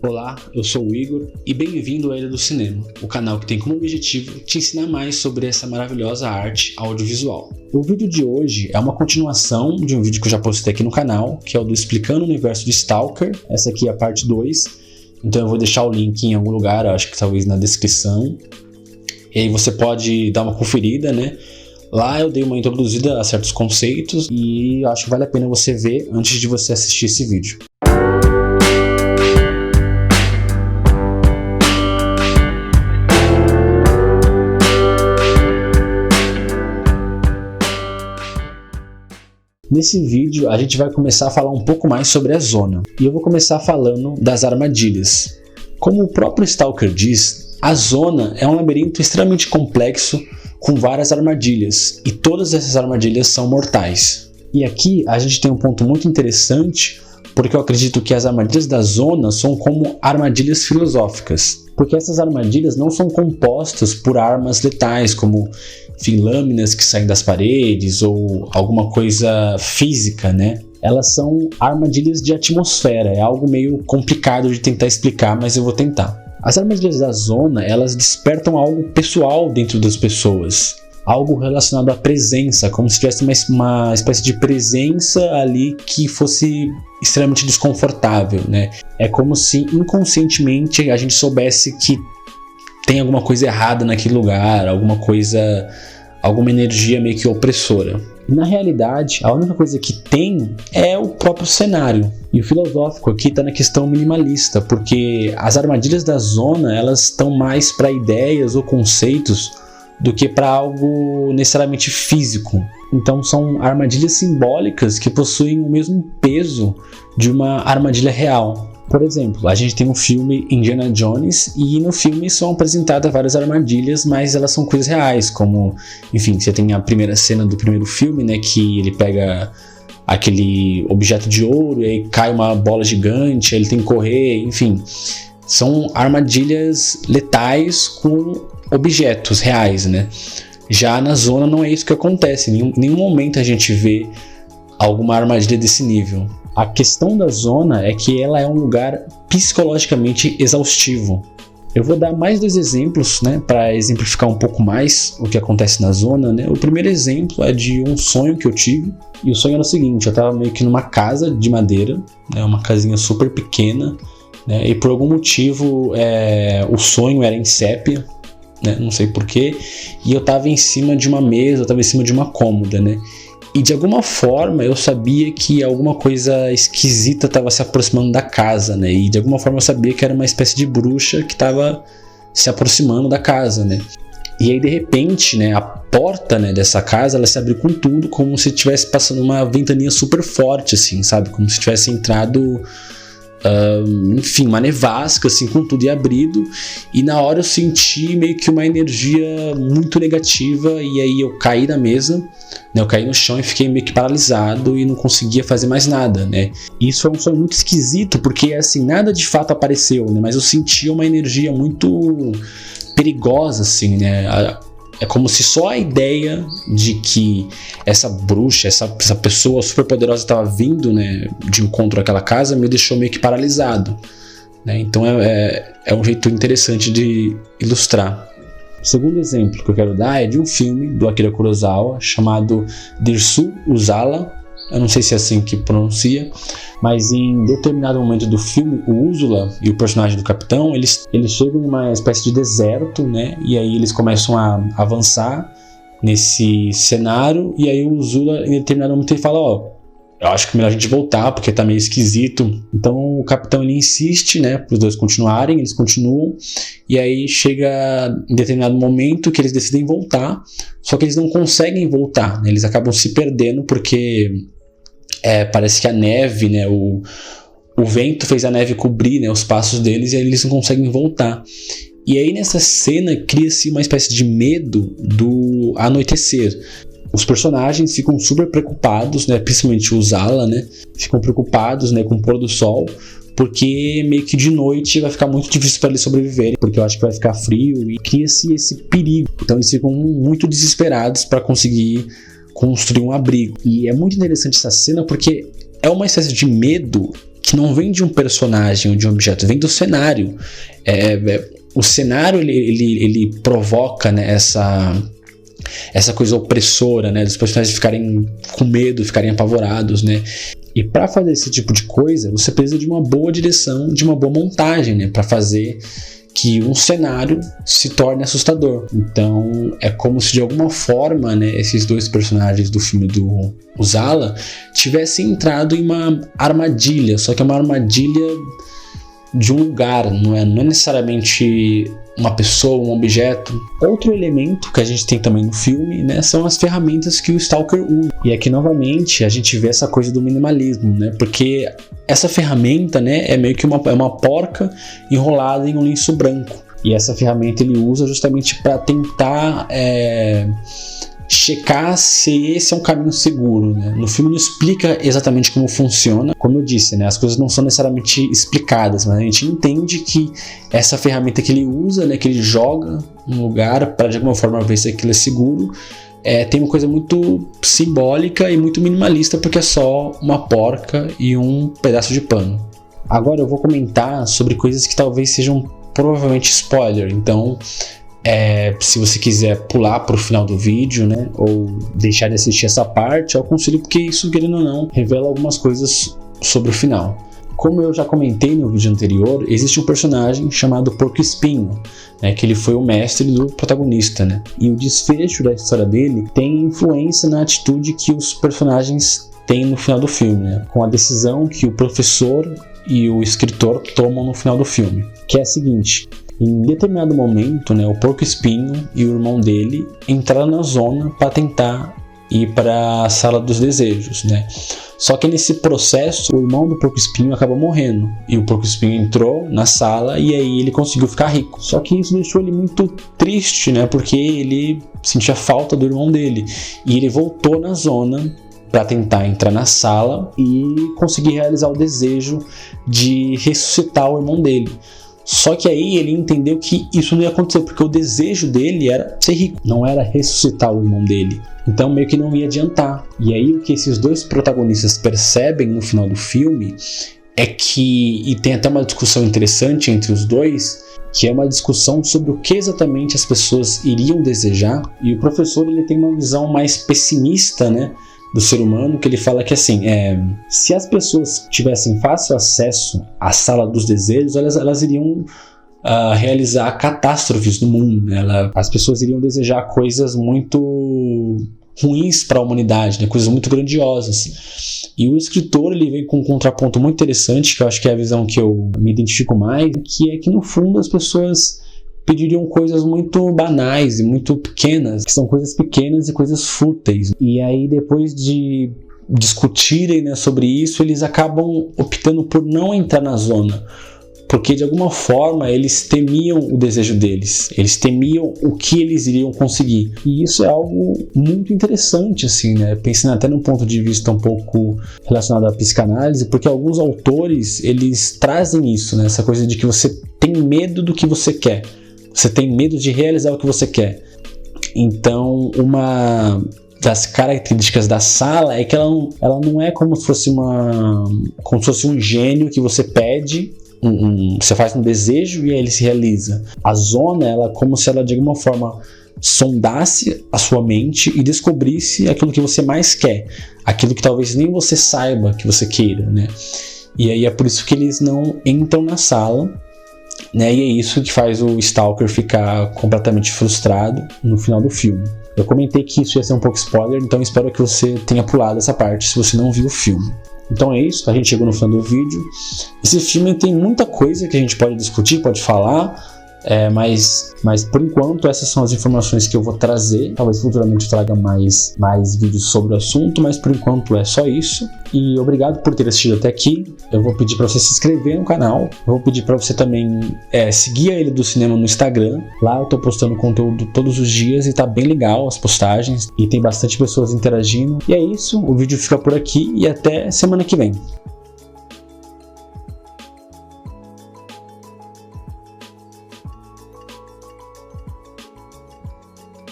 Olá, eu sou o Igor e bem-vindo à Ilha do Cinema, o canal que tem como objetivo te ensinar mais sobre essa maravilhosa arte audiovisual. O vídeo de hoje é uma continuação de um vídeo que eu já postei aqui no canal, que é o do Explicando o Universo de Stalker. Essa aqui é a parte 2, então eu vou deixar o link em algum lugar, acho que talvez na descrição. E aí você pode dar uma conferida, né? Lá eu dei uma introduzida a certos conceitos e acho que vale a pena você ver antes de você assistir esse vídeo. Nesse vídeo a gente vai começar a falar um pouco mais sobre a zona, e eu vou começar falando das armadilhas. Como o próprio Stalker diz, a zona é um labirinto extremamente complexo com várias armadilhas, e todas essas armadilhas são mortais. E aqui a gente tem um ponto muito interessante, porque eu acredito que as armadilhas da zona são como armadilhas filosóficas, porque essas armadilhas não são compostas por armas letais, como lâminas que saem das paredes ou alguma coisa física, né? Elas são armadilhas de atmosfera, é algo meio complicado de tentar explicar, mas eu vou tentar. As armadilhas da zona, elas despertam algo pessoal dentro das pessoas, algo relacionado à presença, como se tivesse uma espécie de presença ali que fosse extremamente desconfortável, né? É como se inconscientemente a gente soubesse que tem alguma coisa errada naquele lugar, alguma energia meio que opressora. E na realidade, a única coisa que tem é o próprio cenário. E o filosófico aqui está na questão minimalista, porque as armadilhas da zona, elas estão mais para ideias ou conceitos do que para algo necessariamente físico. Então são armadilhas simbólicas que possuem o mesmo peso de uma armadilha real. Por exemplo, a gente tem um filme Indiana Jones e no filme são apresentadas várias armadilhas, mas elas são coisas reais, como, enfim, você tem a primeira cena do primeiro filme, né, que ele pega aquele objeto de ouro e aí cai uma bola gigante, aí ele tem que correr, enfim. São armadilhas letais com objetos reais, né? Já na zona não é isso que acontece, em nenhum momento a gente vê alguma armadilha desse nível. A questão da zona é que ela é um lugar psicologicamente exaustivo. Eu vou dar mais 2 exemplos, né, para exemplificar um pouco mais o que acontece na zona, né? O primeiro exemplo é de um sonho que eu tive, e o sonho era o seguinte: eu estava meio que numa casa de madeira, né, uma casinha super pequena, né, e por algum motivo o sonho era em sépia, né, não sei porquê, e eu estava em cima de uma mesa, eu estava em cima de uma cômoda, né? E de alguma forma eu sabia que alguma coisa esquisita estava se aproximando da casa, né? E de alguma forma eu sabia que era uma espécie de bruxa que estava se aproximando da casa, né? E aí de repente, né, a porta, né, dessa casa, ela se abriu com tudo, como se estivesse passando uma ventania super forte, assim, sabe? Como se tivesse entrado, enfim, uma nevasca, assim, com tudo abrido. E na hora eu senti meio que uma energia muito negativa, e aí eu caí da mesa, né, eu caí no chão e fiquei meio que paralisado e não conseguia fazer mais nada, né? E isso foi um sonho muito esquisito, porque assim, nada de fato apareceu, né? Mas eu sentia uma energia muito perigosa, assim, né? É como se só a ideia de que essa bruxa, essa pessoa super poderosa estava vindo, né, de encontro àquela casa, me deixou meio que paralisado, né? Então é um jeito interessante de ilustrar. O segundo exemplo que eu quero dar é de um filme do Akira Kurosawa chamado Dersu Uzala. Eu não sei se é assim que pronuncia, mas em determinado momento do filme, o Ursula e o personagem do capitão, eles chegam em uma espécie de deserto, né? E aí eles começam a avançar nesse cenário, e aí o Ursula, em determinado momento, ele fala: eu acho que é melhor a gente voltar, porque tá meio esquisito. Então o capitão, ele insiste, né, para os dois continuarem, eles continuam, e aí chega em determinado momento que eles decidem voltar, só que eles não conseguem voltar, né? Eles acabam se perdendo porque parece que a neve, né, o vento fez a neve cobrir, né, os passos deles, e aí eles não conseguem voltar. E aí nessa cena cria-se uma espécie de medo do anoitecer. Os personagens ficam super preocupados, né, principalmente o Zala, né, ficam preocupados, né, com o pôr do sol, porque meio que de noite vai ficar muito difícil para eles sobreviverem, porque eu acho que vai ficar frio e cria-se esse perigo. Então eles ficam muito desesperados para conseguir construir um abrigo. E é muito interessante essa cena porque é uma espécie de medo que não vem de um personagem ou de um objeto, vem do cenário. O cenário ele provoca, né, essa coisa opressora, né, dos personagens ficarem com medo, ficarem apavorados, né? E para fazer esse tipo de coisa, você precisa de uma boa direção, de uma boa montagem, né, para fazer que um cenário se torne assustador. Então é como se de alguma forma, né, esses dois personagens do filme do Zala tivessem entrado em uma armadilha, só que é uma armadilha de um lugar, não é necessariamente uma pessoa, um objeto. Outro elemento que a gente tem também no filme, né, são as ferramentas que o Stalker usa. E aqui novamente a gente vê essa coisa do minimalismo, né, porque essa ferramenta, né, é meio que uma porca enrolada em um lenço branco. E essa ferramenta ele usa justamente para tentar checar se esse é um caminho seguro, né? No filme não explica exatamente como funciona. Como eu disse, né, as coisas não são necessariamente explicadas, mas a gente entende que essa ferramenta que ele usa, né, que ele joga num lugar para de alguma forma ver se aquilo é seguro, tem uma coisa muito simbólica e muito minimalista, porque é só uma porca e um pedaço de pano. Agora eu vou comentar sobre coisas que talvez sejam provavelmente spoiler, então se você quiser pular para o final do vídeo, né, ou deixar de assistir essa parte, eu aconselho, porque isso, querendo ou não, revela algumas coisas sobre o final. Como eu já comentei no vídeo anterior, existe um personagem chamado Porco Espinho, né, que ele foi o mestre do protagonista, né, e o desfecho da história dele tem influência na atitude que os personagens têm no final do filme, né, com a decisão que o professor e o escritor tomam no final do filme, que é a seguinte: em determinado momento, né, o Porco Espinho e o irmão dele entraram na zona para tentar ir para a Sala dos Desejos, né? Só que nesse processo, o irmão do Porco Espinho acabou morrendo, e o Porco Espinho entrou na sala e aí ele conseguiu ficar rico. Só que isso deixou ele muito triste, né? Porque ele sentia falta do irmão dele, e ele voltou na zona para tentar entrar na sala e conseguir realizar o desejo de ressuscitar o irmão dele. Só que aí ele entendeu que isso não ia acontecer, porque o desejo dele era ser rico, não era ressuscitar o irmão dele. Então meio que não ia adiantar. E aí o que esses dois protagonistas percebem no final do filme é que, e tem até uma discussão interessante entre os dois, que é uma discussão sobre o que exatamente as pessoas iriam desejar. E o professor ele tem uma visão mais pessimista, né, do ser humano, que ele fala que assim, se as pessoas tivessem fácil acesso à Sala dos Desejos, elas iriam realizar catástrofes no mundo, né? As pessoas iriam desejar coisas muito ruins para a humanidade, né? Coisas muito grandiosas. E o escritor ele vem com um contraponto muito interessante, que eu acho que é a visão que eu me identifico mais, que é que no fundo as pessoas pediriam coisas muito banais e muito pequenas, que são coisas pequenas e coisas fúteis. E aí depois de discutirem, né, sobre isso, eles acabam optando por não entrar na zona, porque de alguma forma eles temiam o desejo deles, eles temiam o que eles iriam conseguir. E isso é algo muito interessante, assim, né? Pensando até num ponto de vista um pouco relacionado à psicanálise, porque alguns autores eles trazem isso, né? Essa coisa de que você tem medo do que você quer. Você tem medo de realizar o que você quer. Então, uma das características da sala é que ela não é como se fosse um gênio que você pede, você faz um desejo e aí ele se realiza. A zona, ela é como se ela de alguma forma sondasse a sua mente e descobrisse aquilo que você mais quer, aquilo que talvez nem você saiba que você queira, né? E aí é por isso que eles não entram na sala, né? E é isso que faz o Stalker ficar completamente frustrado no final do filme. Eu comentei que isso ia ser um pouco spoiler, então espero que você tenha pulado essa parte se você não viu o filme. Então é isso, a gente chegou no final do vídeo. Esse filme tem muita coisa que a gente pode discutir, pode falar, mas por enquanto essas são as informações que eu vou trazer. Talvez futuramente eu traga mais vídeos sobre o assunto, mas por enquanto é só isso. E obrigado por ter assistido até aqui. Eu vou pedir para você se inscrever no canal. Eu vou pedir para você também seguir a Ilha do Cinema no Instagram. Lá eu tô postando conteúdo todos os dias e tá bem legal as postagens. E tem bastante pessoas interagindo. E é isso, o vídeo fica por aqui e até semana que vem.